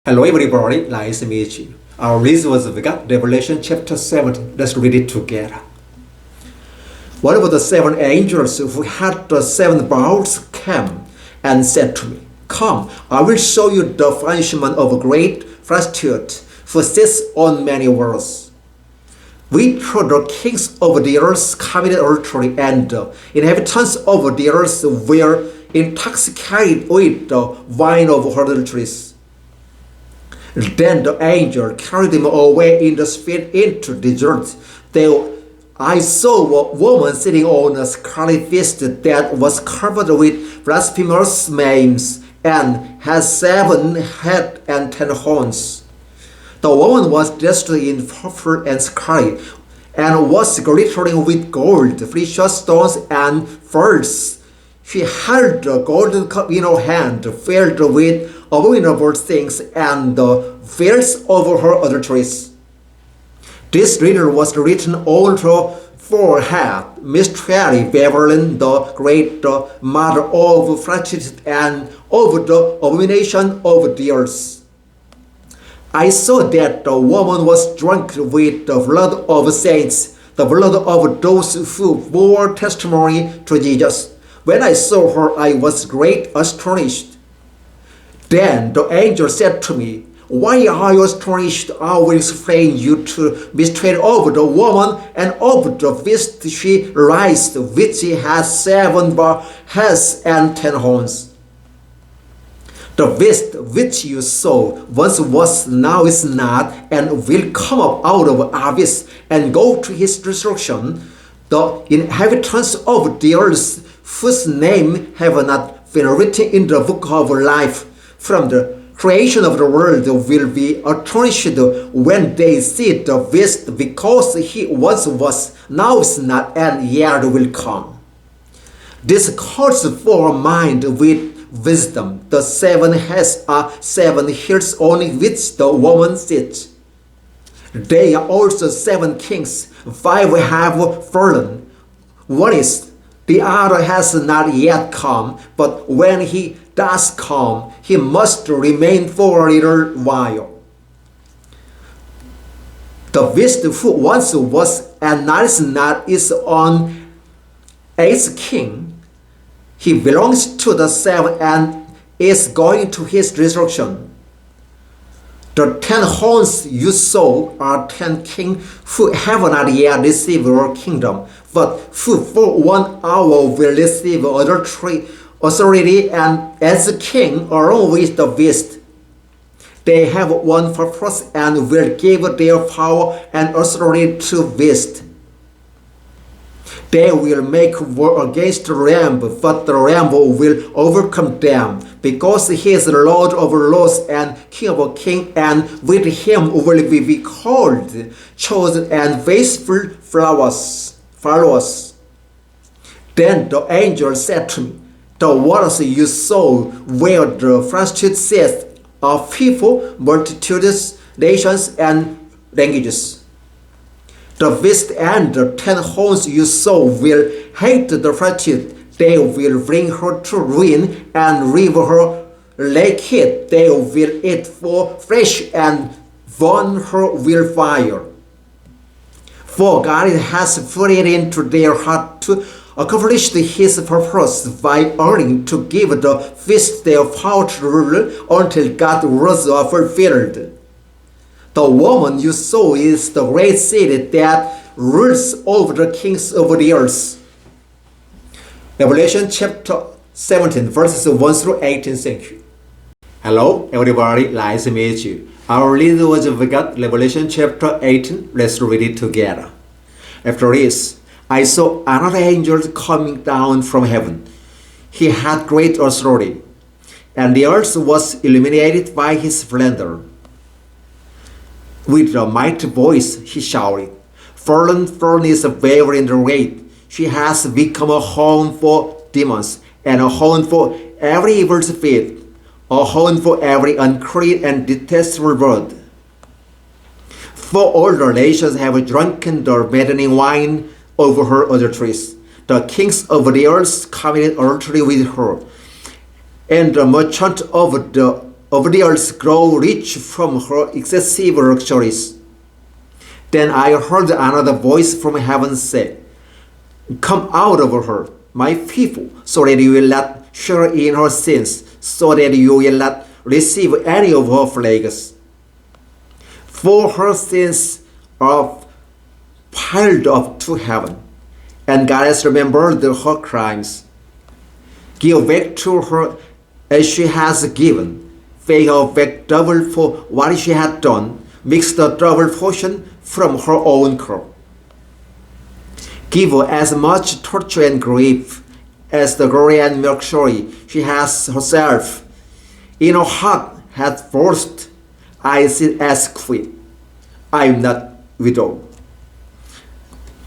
Hello everybody, nice to meet you. Our reading was we got Revelation chapter 17. Let's read it together. One of the seven angels who had the seven bowls came and said to me, "Come, I will show you the punishment of a great prostitute who sits on many worlds. We saw the kings of the earth committed adultery, and the inhabitants of the earth were intoxicated with the wine of her adulteries." Then the angel carried him away in the spirit into the desert. There I saw a woman sitting on a scarlet beast that was covered with blasphemous names and had 7 heads and 10 horns. The woman was dressed in purple and scarlet and was glittering with gold, precious stones, and pearls. She held a golden cup in her hand, filled with abominable things and the veils over her adulteries. This riddle was written on her forehead: Mystery Babylon the Great, the mother of prostitution and of the abomination of the earth. I saw that the woman was drunk with the blood of saints, the blood of those who bore testimony to Jesus. When I saw her, I was greatly astonished. Then the angel said to me, "Why are you astonished? I will explain you to mystery of the woman and of the beast she raised, which has 7 heads and 10 horns. The beast which you saw once was, now is not, and will come up out of abyss and go to his destruction. The inhabitants of the earth, whose name have not been written in the book of life from the creation of the world, will be astonished when they see the beast, because he once was, now is not, and yet will come. This calls for a mind with wisdom. The 7 heads are 7 hills on which the woman sits. They are also 7 kings. 5 have fallen. One is, the other has not yet come, but when he does come, he must remain for a little while. The beast who once was and now is not is on 8th king. He belongs to the 7 and is going to his destruction. The 10 horns you saw are 10 kings who have not yet received our kingdom, but who for 1 hour will receive authority and as a king along with the beast. They have one purpose and will give their power and authority to the beast. They will make war against the Lamb, but the Lamb will overcome them, because he is the Lord of lords and King of kings, and with him will be called, chosen, and faithful followers. Then the angel said to me, "The waters you saw where the prostitute sits are people, multitudes, nations, and languages. The beast and the 10 horns you saw will hate the prostitute. They will bring her to ruin and leave her naked. They will eat for flesh and burn her with fire. For God has put it into their heart to accomplish his purpose by earning to give the beast their power to rule until God's words are fulfilled. The woman you saw is the great city that rules over the kings of the earth." Revelation chapter 17 verses 1 through 18. Thank you. Hello everybody, nice to meet you. Our reading was we got Revelation chapter 18. Let's read it together. After this, I saw another angel coming down from heaven. He had great authority, and the earth was illuminated by his splendor. With a mighty voice he shouted, "Fallen is buried in the grave. She has become a home for demons, and a home for every evil spirit, a home for every unclean and detestable bird. For all the nations have drunken the maddening wine of her adulteries. The kings of the earth committed adultery with her, and the merchants of the of the earth grow rich from her excessive luxuries. Then I heard another voice from heaven say, "Come out of her, my people, so that you will not share in her sins, so that you will not receive any of her plagues. For her sins are piled up to heaven, and God has remembered her crimes. Give back to her as she has given. Pay her back double for what she had done. Mix the double portion from her own cup. Give her as much torture and grief as the glory and luxury she has herself. In her heart hath boasted, I sit as queen. I am not widow,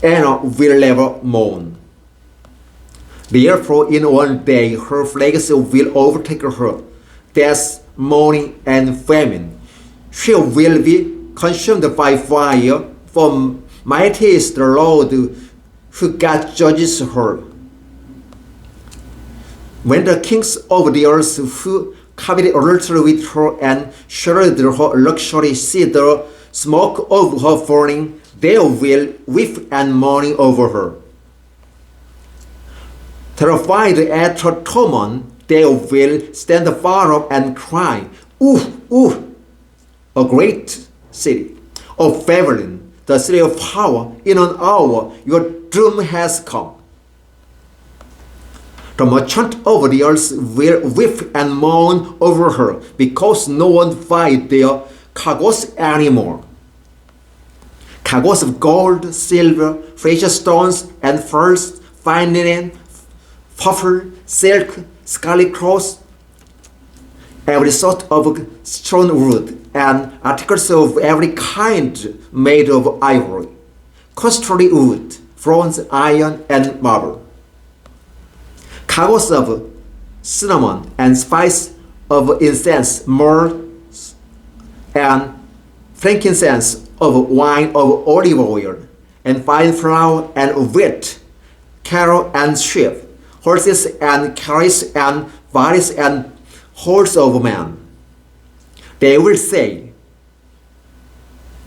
and will never mourn. Therefore in one day her plagues will overtake her, death, mourning, and famine. She will be consumed by fire, for mighty is the Lord who God judges her. When the kings of the earth who committed adultery with her and shared her luxury see the smoke of her burning, they will weep and mourn over her. Terrified at her torment, they will stand far off and cry, "Ooh, ooh, a great city of Babylon, the city of power, in an hour your doom has come." The merchant of the earth will weep and mourn over her, because no one finds their cargoes anymore. Cargoes of gold, silver, precious stones, and pearls, fine linen, purple, silk, scarlet cloth, every sort of strong wood, and articles of every kind made of ivory, costly wood, bronze, iron, and marble. Cargoes of cinnamon and spice, of incense, myrrh, and frankincense, of wine, of olive oil, and fine flour, and wheat, cattle and sheep, horses and carriages, and bodies and hordes of men. They will say,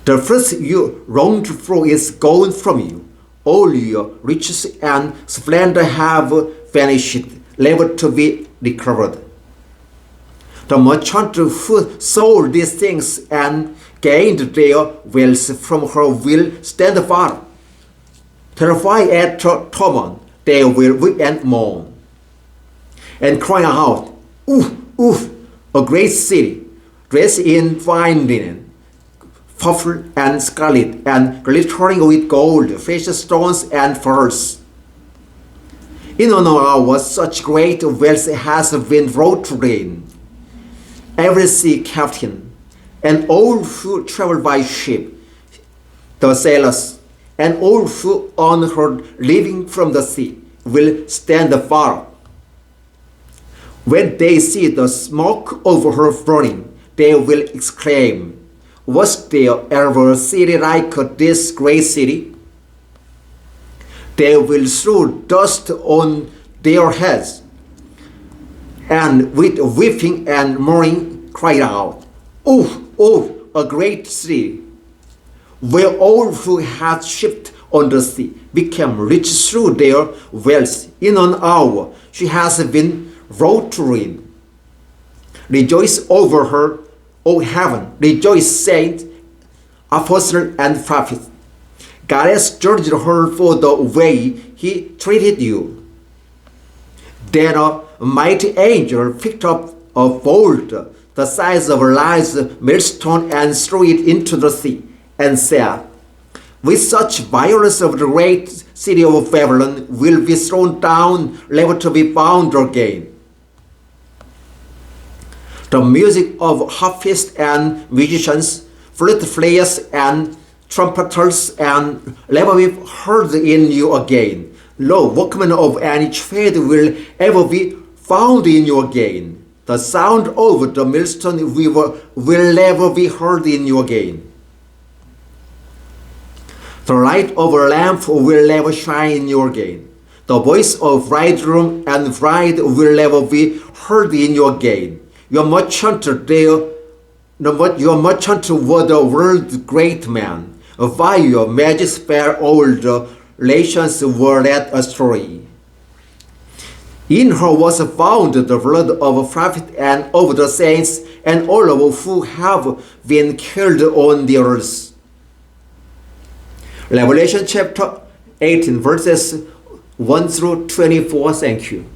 "The fruit you longed for is gone from you. All your riches and splendor have vanished, never to be recovered." The merchant who sold these things and gained their wealth from her will stand far. Terrified at her torment, they will weep and mourn, and cry out, "Ooh, ooh, a great city, dressed in fine linen, purple and scarlet, and glittering with gold, precious stones, and pearls." In an hour such great wealth has been brought to ruin. Every sea captain, and all who travel by ship, the sailors, and all who earn her living from the sea, will stand afar. When they see the smoke of her burning, they will exclaim, "Was there ever a city like this great city?" They will throw dust on their heads, and with weeping and mourning cry out, "Oh, oh, a great city, where all who had shipped on the sea became rich through their wealth. In an hour she has been brought to ruin. Rejoice over her, O heaven, rejoice, saint, apostle, and prophet. God has judged her for the way he treated you." Then a mighty angel picked up a bolt the size of a large millstone and threw it into the sea, and said, "With such violence of the great city of Babylon will be thrown down, never to be found again." The music of harpists and musicians, flute players and trumpeters, and never be heard in you again. No workman of any trade will ever be found in you again. The sound of the millstone will never be heard in you again. The light of a lamp will never shine in you again. The voice of bridegroom and bride will never be heard in you again. Your merchant there, your merchant were the world's great men. By your magic spell, all the nations were led astray. In her was found the blood of prophets and of the saints, and all of who have been killed on the earth. Revelation chapter 18 verses 1 through 24. Thank you.